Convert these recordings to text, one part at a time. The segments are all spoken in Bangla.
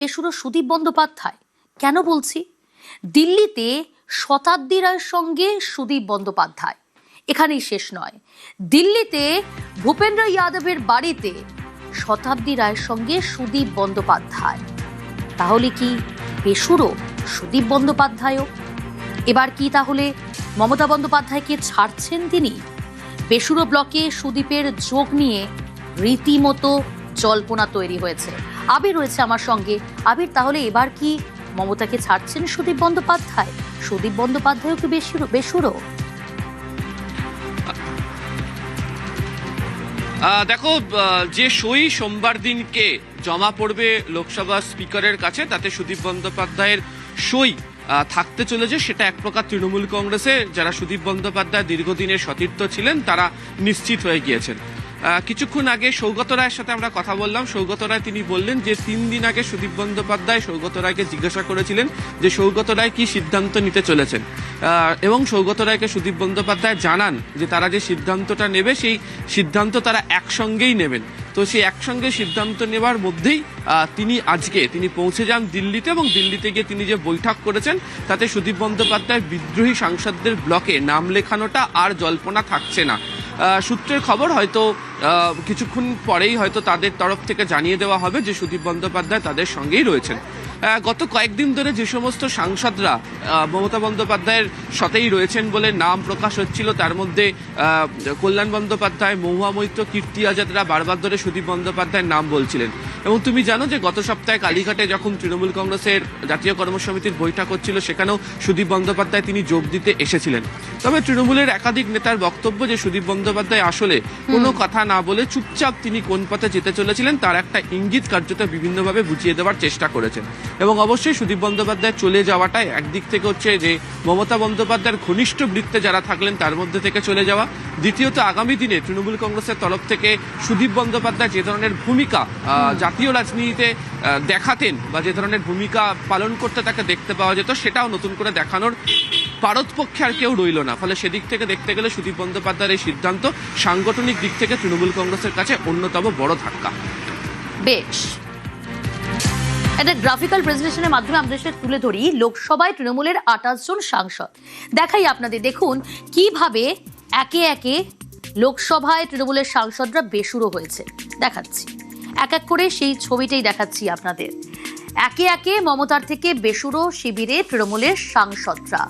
বেসুরো সুদীপ বন্দ্যোপাধ্যায়। কেন বলছি? দিল্লিতে শতাব্দী রায়ের সঙ্গে সুদীপ বন্দ্যোপাধ্যায়। এখানেই শেষ নয়, দিল্লিতে ভূপেন্দ্র যাদবের বাড়িতে শতাব্দী রায়ের সঙ্গে সুদীপ বন্দ্যোপাধ্যায়। তাহলে কি বেসুরো সুদীপ বন্দ্যোপাধ্যায়ও? এবার কি তাহলে মমতা বন্দ্যোপাধ্যায়কে ছাড়ছেন তিনি? বেসুরো ব্লকে সুদীপের যোগ নিয়ে রীতিমতো জল্পনা তৈরি হয়েছে। আবির রয়েছে আমার সঙ্গে। আবির, তাহলে এবার কি মমতাকে ছাড়ছেন সুদীপ বন্দ্যোপাধ্যায়? সুদীপ বন্দ্যোপাধ্যায়ও কি বেসুরো? দেখো, যে সই সোমবার দিনকে জমা পড়বে লোকসভা স্পিকারের কাছে, তাতে সুদীপ বন্দ্যোপাধ্যায়ের সই থাকতে চলেছে। সেটা এক প্রকার তৃণমূল কংগ্রেসে যারা সুদীপ বন্দ্যোপাধ্যায় দীর্ঘদিনের সতীর্থ ছিলেন তারা নিশ্চিত হয়ে গিয়েছেন। কিছুক্ষণ আগে সৌগত রায়ের সাথে আমরা কথা বললাম। সৌগত রায় তিনি বললেন যে 3 দিন আগে সুদীপ বন্দ্যোপাধ্যায় সৌগত রায়কে জিজ্ঞাসা করেছিলেন যে সৌগত রায় কি সিদ্ধান্ত নিতে চলেছেন, এবং সৌগত রায়কে সুদীপ বন্দ্যোপাধ্যায় জানান যে তারা যে সিদ্ধান্তটা নেবে সেই সিদ্ধান্ত তারা একসঙ্গেই নেবেন। তো সেই একসঙ্গে সিদ্ধান্ত নেওয়ার মধ্যেই তিনি পৌঁছে যান দিল্লিতে, এবং দিল্লিতে গিয়ে তিনি যে বৈঠক করেছেন তাতে সুদীপ বন্দ্যোপাধ্যায় বিদ্রোহী সাংসদদের ব্লকে নাম লেখানোটা আর জল্পনা থাকছে না। সূত্রের খবর, হয়তো কিছুক্ষণ পরেই হয়তো তাদের তরফ থেকে জানিয়ে দেওয়া হবে যে সুদীপ বন্দ্যোপাধ্যায় তাদের সঙ্গেই রয়েছেন। গত কয়েকদিন ধরে যে সমস্ত সাংসদরা মমতা বন্দ্যোপাধ্যায়ের সাথেই রয়েছেন বলে নাম প্রকাশ হচ্ছিল, তার মধ্যে কল্যাণ বন্দ্যোপাধ্যায়, মহুয়া মৈত্র, কীর্তি আজাদরা বারবার ধরে সুদীপ বন্দ্যোপাধ্যায়ের নাম বলছিলেন। এবং তুমি জানো যে গত সপ্তাহে কালীঘাটে যখন তৃণমূল কংগ্রেসের জাতীয় কর্মসমিতির বৈঠক হচ্ছিল, সেখানেও সুদীপ বন্দ্যোপাধ্যায় তিনি যোগ দিতে এসেছিলেন। তবে তৃণমূলের একাধিক নেতার বক্তব্য যে সুদীপ বন্দ্যোপাধ্যায় আসলে কোনো কথা না বলে চুপচাপ তিনি কোন পথে যেতে চলেছিলেন তার একটা ইঙ্গিত কার্যত বিভিন্নভাবে বুঝিয়ে দেওয়ার চেষ্টা করেছেন। এবং অবশ্যই সুদীপ বন্দ্যোপাধ্যায় চলে যাওয়াটাই একদিক থেকে হচ্ছে যে মমতা বন্দ্যোপাধ্যায়ের ঘনিষ্ঠ বৃত্তে যারা থাকলেন তার মধ্যে থেকে চলে যাওয়া। দ্বিতীয়ত, আগামী দিনে তৃণমূল কংগ্রেসের তরফ থেকে সুদীপ বন্দ্যোপাধ্যায় যে ধরনের ভূমিকা জাতীয় রাজনীতিতে দেখাতেন বা যে ধরনের ভূমিকা পালন করতে তাকে দেখতে পাওয়া যেত, সেটাও নতুন করে দেখানোর পারতপক্ষে আর কেউ রইল না। ফলে সেদিক থেকে দেখতে গেলে সুদীপ বন্দ্যোপাধ্যায়ের এই সিদ্ধান্ত সাংগঠনিক দিক থেকে তৃণমূল কংগ্রেসের কাছে অন্যতম বড় ধাক্কা। বেশ, একটা গ্রাফিক্যাল প্রেজেন্টেশনের মাধ্যমে আমাদের সাথে তুলে ধরি লোকসভায় তৃণমূলের 28 জন সাংসদ। দেখাই আপনাদের, দেখুন কিভাবে একে একে লোকসভায় তৃণমূলের সাংসদরা বেসুরো হয়েছে। দেখাচ্ছি এক এক করে, সেই ছবিটাই দেখাচ্ছি আপনাদের। একে একে মমতার থেকে বেসুরো শিবিরে তৃণমূলের সাংসদরা।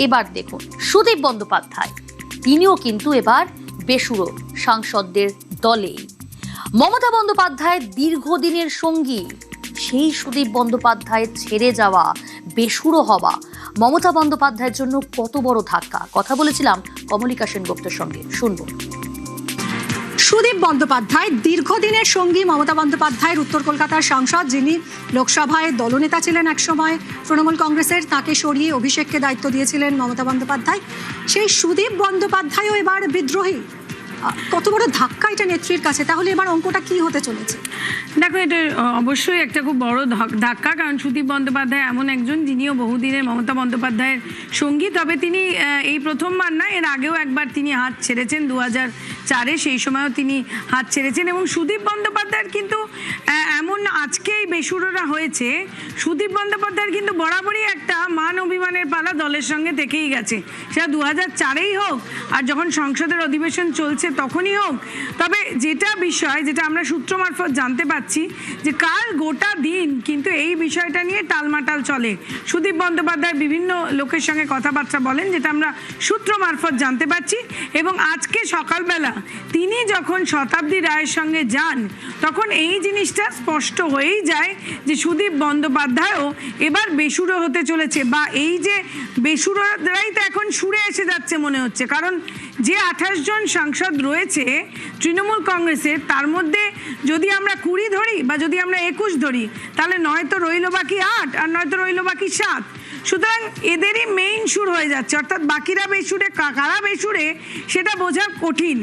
এবার দেখুন সুদীপ বন্দ্যোপাধ্যায়, তিনিও কিন্তু এবার বেসুরো সাংসদদের দলেই। মমতা বন্দ্যোপাধ্যায়ের দীর্ঘদিনের সঙ্গী সেই সুদীপ বন্দ্যোপাধ্যায়ের ছেড়ে যাওয়া, বেসুরো হওয়া মমতা বন্দ্যোপাধ্যায়ের জন্য কত বড় ধাক্কা। কথা বলেছিলাম কমলিকা সেনগুপ্তের সঙ্গে, শুনবো। সুদীপ বন্দ্যোপাধ্যায় দীর্ঘদিনের সঙ্গী মমতা বন্দ্যোপাধ্যায়ের, উত্তর কলকাতার সাংসদ, যিনি লোকসভায় দলনেতা ছিলেন একসময় তৃণমূল কংগ্রেসের। তাকে সরিয়ে অভিষেককে দায়িত্ব দিয়েছিলেন মমতা বন্দ্যোপাধ্যায়। সেই সুদীপ বন্দ্যোপাধ্যায়ও এবার বিদ্রোহী। কত বড় ধাক্কা এটা নেত্রীর কাছে। তাহলে এবার অঙ্কটা কি হতে চলেছে? দেখো, এটা অবশ্যই একটা খুব বড় ধাক্কা, কারণ সুদীপ বন্দ্যোপাধ্যায় এমন একজন যিনিও বহুদিনের মমতা বন্দ্যোপাধ্যায়ের সঙ্গী। তবে তিনি এই প্রথমবার না, এর আগেও একবার তিনি হাত ছেড়েছেন 2004-এ, সেই সময়ও তিনি হাত ছেড়েছেন। এবং সুদীপ বন্দ্যোপাধ্যায়ের কিন্তু এমন আজকেই বেসুরোরা হয়েছে, সুদীপ বন্দ্যোপাধ্যায়ের কিন্তু বরাবরই একটা মান অভিমানের পালা দলের সঙ্গে থেকেই গেছে। সেটা 2004-এই হোক আর যখন সংসদের অধিবেশন চলছে তখনই হোক। তবে যেটা বিষয়, যেটা আমরা সূত্র মারফত জানতে পারছি, যে কাল গোটা দিন কিন্তু এই বিষয়টা নিয়ে টালমাটাল চলে। সুদীপ বন্দ্যোপাধ্যায় বিভিন্ন লোকের সঙ্গে কথাবার্তা বলেন, যেটা আমরা সূত্র মারফত জানতে পারছি। এবং আজকে সকালবেলা তিনি যখন শতাব্দী রায়ের সঙ্গে যান, তখন এই জিনিসটা স্পষ্ট হয়েই যায় যে সুদীপ বন্দ্যোপাধ্যায়ও এবার বেসুরো হতে চলেছে, বা এই যে বেসুরোরাই তো এখন সুরে এসে যাচ্ছে মনে হচ্ছে। কারণ যে 28 জন সাংসদ রয়েছে তৃণমূল কংগ্রেসের, তার মধ্যে যদি আমরা 20 ধরি বা যদি আমরা 21 ধরি, তাহলে নয়তো রইল বাকি 8 আর নয়তো রইল বাকি 7। সুতরাং এদেরই মেইন সুর হয়ে যাচ্ছে, অর্থাৎ বাকিরা বেসুরে কারা বেসুরে সেটা বোঝা কঠিন।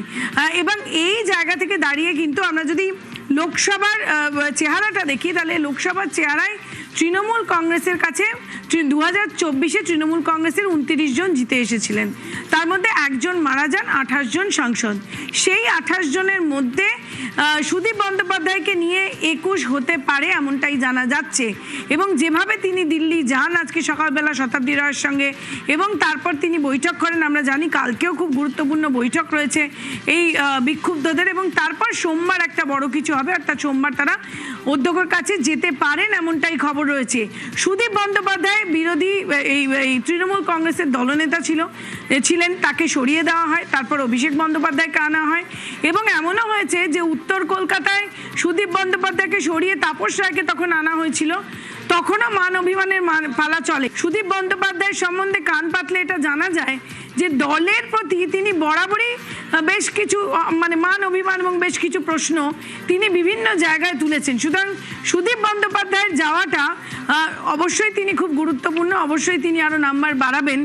এবং এই জায়গা থেকে দাঁড়িয়ে কিন্তু আমরা যদি লোকসভার চেহারাটা দেখি, তাহলে লোকসভার চেহারায় তৃণমূল কংগ্রেসের কাছে 2024-এ তৃণমূল কংগ্রেসের 29 জন জিতে এসেছিলেন, তার মধ্যে একজন মারা যান, 28 জন সাংসদ। সেই 28 জনের মধ্যে সুদীপ বন্দ্যোপাধ্যায়কে নিয়ে 21 হতে পারে এমনটাই জানা যাচ্ছে। এবং যেভাবে তিনি দিল্লি যান আজকে সকালবেলা শতাব্দী রায়ের সঙ্গে, এবং তারপর তিনি বৈঠক করেন, আমরা জানি কালকেও খুব গুরুত্বপূর্ণ বৈঠক রয়েছে এই বিক্ষুব্ধদের, এবং তারপর সোমবার একটা বড় কিছু হবে, অর্থাৎ সোমবার তারা অধ্যক্ষের কাছে যেতে পারেন এমনটাই খবর রয়েছে। সুদীপ বন্দ্যোপাধ্যায় বিরোধী এই তৃণমূল কংগ্রেসের দলনেতা ছিলেন, তাকে সরিয়ে দেওয়া হয়, তারপর অভিষেক বন্দ্যোপাধ্যায়কে আনা হয়, এবং এমনও হয়েছে যে উত্তর কলকাতায় সুদীপ বন্দ্যোপাধ্যায়কে সরিয়ে তাপস রায়কে তখন আনা হয়েছিল, তখনও মান অভিমানের পালা চলে। সুদীপ বন্দ্যোপাধ্যায় সম্বন্ধে কান পাতলে এটা জানা যায় যে দলের প্রতি তিনি বরাবরই বেশ কিছু মান অভিমান এবং বেশ কিছু প্রশ্ন তিনি বিভিন্ন জায়গায় তুলেছেন। সুতরাং সুদীপ বন্দ্যোপাধ্যায়ের যাওয়াটা অবশ্যই তিনি খুব গুরুত্বপূর্ণ, অবশ্যই তিনি আরো নাম্বার বাড়াবেন,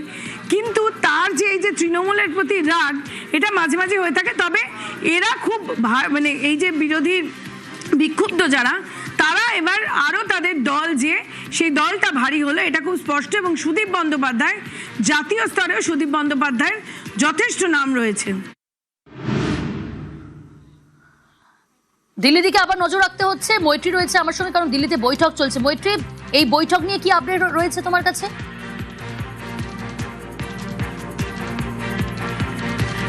কিন্তু তার যে এই যে তৃণমূলের প্রতি রাগ এটা মাঝে মাঝে হয়ে থাকে। তবে এরা খুব এই যে বিরোধী বিক্ষুব্ধ যারা, তারা এবার আরো তাদের দল যে সেই দলটা ভারী হলো এটা খুব স্পষ্ট। এবং সুদীপ বন্দ্যোপাধ্যায় জাতীয় স্তরেও সুদীপ বন্দ্যোপাধ্যায়ের যথেষ্ট নাম রয়েছে। দিল্লি দিকে আবার নজর রাখতে হচ্ছে। মৈত্রী রয়েছে আমার সঙ্গে, কারণ দিল্লিতে বৈঠক চলছে। মৈত্রী, এই বৈঠক নিয়ে কি আপডেট রয়েছে তোমার কাছে?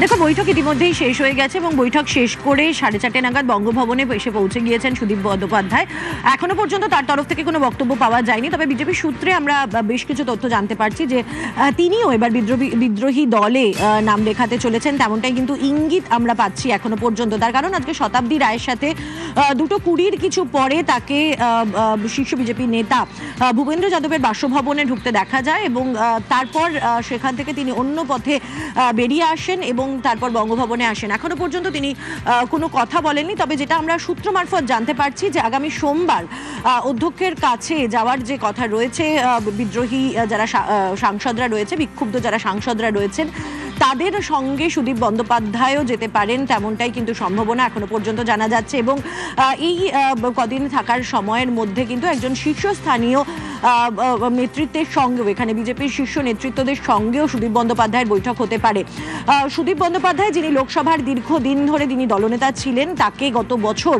দেখো, বৈঠক ইতিমধ্যেই শেষ হয়ে গেছে এবং বৈঠক শেষ করে 4:30 নাগাদ বঙ্গভবনে এসে পৌঁছে গিয়েছেন সুদীপ বন্দ্যোপাধ্যায়। এখনো পর্যন্ত তার তরফ থেকে কোনো বক্তব্য পাওয়া যায়নি, তবে বিজেপি সূত্রে আমরা বেশ কিছু তথ্য জানতে পারছি যে তিনিও এবার বিদ্রোহী দলে নাম লেখাতে চলেছেন, তেমনটাই কিন্তু ইঙ্গিত আমরা পাচ্ছি এখনো পর্যন্ত। তার কারণ আজকে শতাব্দী রায়ের সাথে 2:20 কিছু পরে তাকে শীর্ষ বিজেপি নেতা ভূপেন্দ্র যাদবের বাসভবনে ঢুকতে দেখা যায়, এবং তারপর সেখান থেকে তিনি অন্য পথে বেরিয়ে আসেন এবং তারপর বঙ্গভবনে আসেন। এখনো পর্যন্ত তিনি কোনো কথা বলেননি, তবে যেটা আমরা সূত্র মারফত জানতে পারছি যে আগামী সোমবার অধ্যক্ষের কাছে যাওয়ার যে কথা রয়েছে, বিদ্রোহী যারা সাংসদরা রয়েছে, বিক্ষুব্ধ যারা সাংসদরা রয়েছেন, তাদের সঙ্গে সুদীপ বন্দ্যোপাধ্যায়ও যেতে পারেন তেমনটাই কিন্তু সম্ভাবনা এখনো পর্যন্ত জানা যাচ্ছে। এবং এই কদিন থাকার সময়ের মধ্যে কিন্তু একজন শীর্ষস্থানীয় নেতৃত্বের সঙ্গেও, এখানে বিজেপির শীর্ষ নেতৃত্বদের সঙ্গেও সুদীপ বন্দ্যোপাধ্যায়ের বৈঠক হতে পারে। সুদীপ বন্দ্যোপাধ্যায়, যিনি লোকসভার দীর্ঘদিন ধরে তিনি দলনেতা ছিলেন, তাকে গত বছর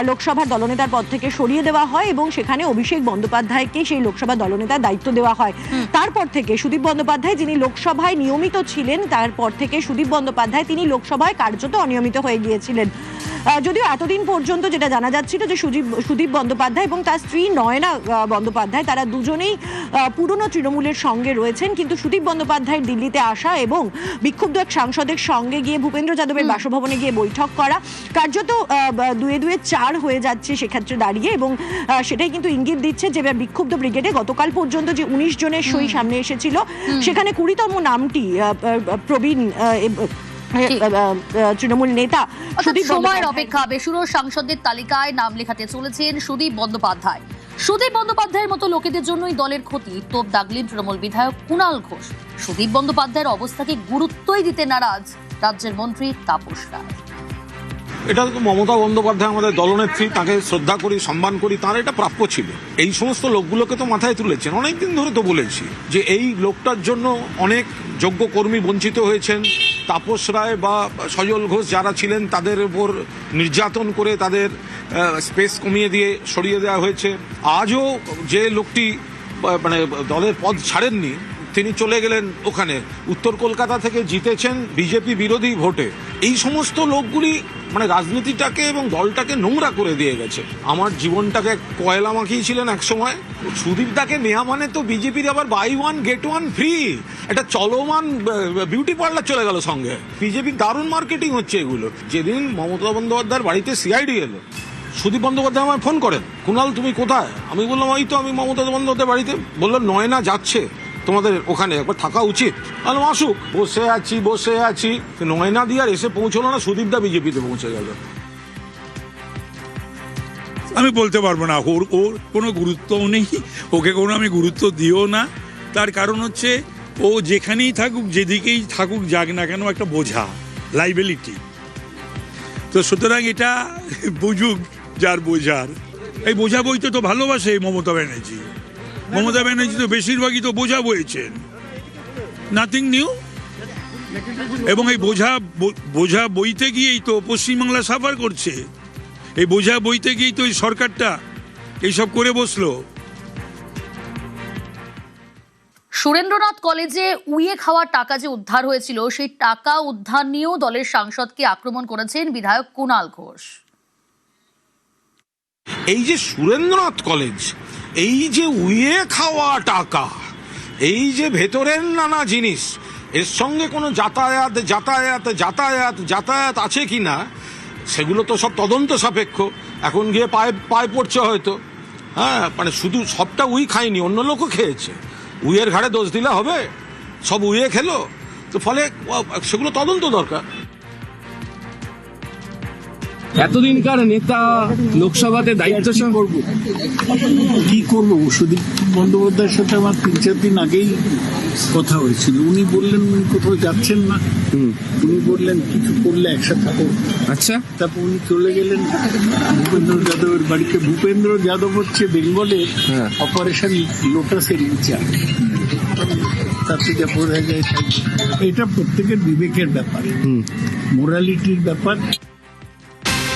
লোকসভার দলনেতার পদ থেকে সরিয়ে দেওয়া হয় এবং সেখানে অভিষেক বন্দ্যোপাধ্যায়কে সেই লোকসভা দলনেতার দায়িত্ব দেওয়া হয়। তারপর থেকে সুদীপ বন্দ্যোপাধ্যায়, যিনি লোকসভায় নিয়মিত ছিলেন, তারপর থেকে সুদীপ বন্দ্যোপাধ্যায় তিনি লোকসভায় কার্যত অনিয়মিত হয়ে গিয়েছিলেন। যদিও এতদিন পর্যন্ত যেটা জানা যাচ্ছিল যে সুদীপ বন্দ্যোপাধ্যায় এবং তার স্ত্রী নয়না বন্দ্যোপাধ্যায় তারা দুজনেই পুরনো তৃণমূলের সঙ্গে রয়েছেন, কিন্তু সুদীপ বন্দ্যোপাধ্যায়ের দিল্লিতে আসা এবং বিক্ষুব্ধ এক সাংসদের সঙ্গে গিয়ে ভূপেন্দ্র যাদবের বাসভবনে গিয়ে বৈঠক করা কার্যত 2-4 হয়ে যাচ্ছে সেক্ষেত্রে দাঁড়িয়ে, এবং সেটাই কিন্তু ইঙ্গিত দিচ্ছে যে বিক্ষুব্ধ ব্রিগেডে গতকাল পর্যন্ত যে 19 জনের সই সামনে এসেছিল, সেখানে 20তম নামটি প্রবীণ তৃণমূল নেতা সময়ের অপেক্ষা। বেসুরো সাংসদদের তালিকায় নাম লেখাতে চলেছেন সুদীপ বন্দ্যোপাধ্যায়। সুদীপ বন্দ্যোপাধ্যায়ের মতো লোকেদের জন্যই দলের ক্ষতি, তোপ দাগলেন তৃণমূল বিধায়ক কুণাল ঘোষ। সুদীপ বন্দ্যোপাধ্যায়ের অবস্থাকে গুরুত্বই দিতে নারাজ রাজ্যের মন্ত্রী তাপস রায়। এটা তো মমতা বন্দ্যোপাধ্যায় আমাদের দলনেত্রী, তাকে শ্রদ্ধা করি, সম্মান করি, তার এটা প্রাপ্য ছিল। এই সমস্ত লোকগুলোকে তো মাথায় তুলেছেন। অনেকদিন ধরে তো বলেছি যে এই লোকটার জন্য অনেক যোগ্য কর্মী বঞ্চিত হয়েছেন। তাপস রায় বা সজল ঘোষ যারা ছিলেন তাদের উপর নির্যাতন করে তাদের স্পেস কমিয়ে দিয়ে সরিয়ে দেওয়া হয়েছে। আজও যে লোকটি দলের পদ ছাড়েননি, তিনি চলে গেলেন ওখানে, উত্তর কলকাতা থেকে জিতেছেন বিজেপি বিরোধী ভোটে। এই সমস্ত লোকগুলি রাজনীতিটাকে এবং দলটাকে নোংরা করে দিয়ে গেছে। আমার জীবনটাকে কয়লা মাখিয়েছিলেন এক সময়। সুদীপদাকে নেওয়া মানে তো বিজেপির আবার বাই 1 গেট 1 ফ্রি, এটা চলমান বিউটি পার্লার চলে গেল সঙ্গে। বিজেপির দারুণ মার্কেটিং হচ্ছে এগুলো। যেদিন মমতা বন্দ্যোপাধ্যায়ের বাড়িতে সিআইডি এলো, সুদীপ বন্দ্যোপাধ্যায় আমায় ফোন করেন, কুণাল তুমি কোথায়? আমি বললাম এই তো আমি মমতা বন্দ্যোপাধ্যায়ের বাড়িতে। বললো নয়না যাচ্ছে তোমাদের ওখানে, একবার থাকা উচিত। বললাম আসুক। বসে আছি নয়না দিয়ে আর এসে পৌঁছলো না, সুদীপদা বিজেপিতে পৌঁছে গেল। আমি বলতে পারবো না, ওর কোনো গুরুত্বও নেই, ওকে কোনো আমি গুরুত্ব দিও না। তার কারণ হচ্ছে ও যেখানেই থাকুক, যেদিকেই থাকুক, যাক না কেন, একটা বোঝা, লাইবিলিটি। তো সুতরাং এটা বুঝুক যার বোঝার। এই বোঝা বইতে তো ভালোবাসে মমতা ব্যানার্জি। মমতা ব্যানার্জি তো বেশিরভাগই তো বোঝা বয়েছেন, নাথিং নিউ। এবং এই বোঝা বইতে গিয়েই তো পশ্চিমবাংলা সাফার করছে, এই বোঝা বইতে গিয়েই তো এই সরকারটা এইসব করে বসলো। সুরেন্দ্রনাথ কলেজে উইয়ে খাওয়া টাকা যে উদ্ধার হয়েছিল, সেই টাকা উদ্ধার নিয়েও দলের সাংসদকে আক্রমণ করেছেন বিধায়ক কুণাল ঘোষ। এই যে সুরেন্দ্রনাথ কলেজ, এই যে উইয়ে খাওয়া টাকা, এই যে ভেতরের নানা জিনিস, এর সঙ্গে কোনো যাতায়াত আছে কি না সেগুলো তো সব তদন্ত সাপেক্ষ। এখন গিয়ে পায়ে পড়ছে হয়তো, হ্যাঁ, মানে শুধু সবটা উই খায়নি, অন্য লোকও খেয়েছে। উইয়ের ঘাড়ে দোষ দিলে হবে? সব উইয়ে খেলো তো, ফলে সেগুলো তদন্ত দরকার। এতদিনকার নেতা লোকসভাতে দায়িত্ব কি করবো? সুদীপ বন্দ্যোপাধ্যায়ের সাথে আমার 3-4 দিন আগেই কথা হয়েছিল। উনি বললেন উনি কোথাও যাচ্ছেন না, উনি বললেন কিছু করলে একসাথে থাকো। আচ্ছা, তারপর উনি চলে গেলেন ভূপেন্দ্র যাদবের বাড়িতে। ভূপেন্দ্র যাদব হচ্ছে বেঙ্গলের অপারেশন লোটাসের ইনচার্জ। তার থেকে বোঝা যায় এটা প্রত্যেকের বিবেকের ব্যাপার, মোরালিটির ব্যাপার।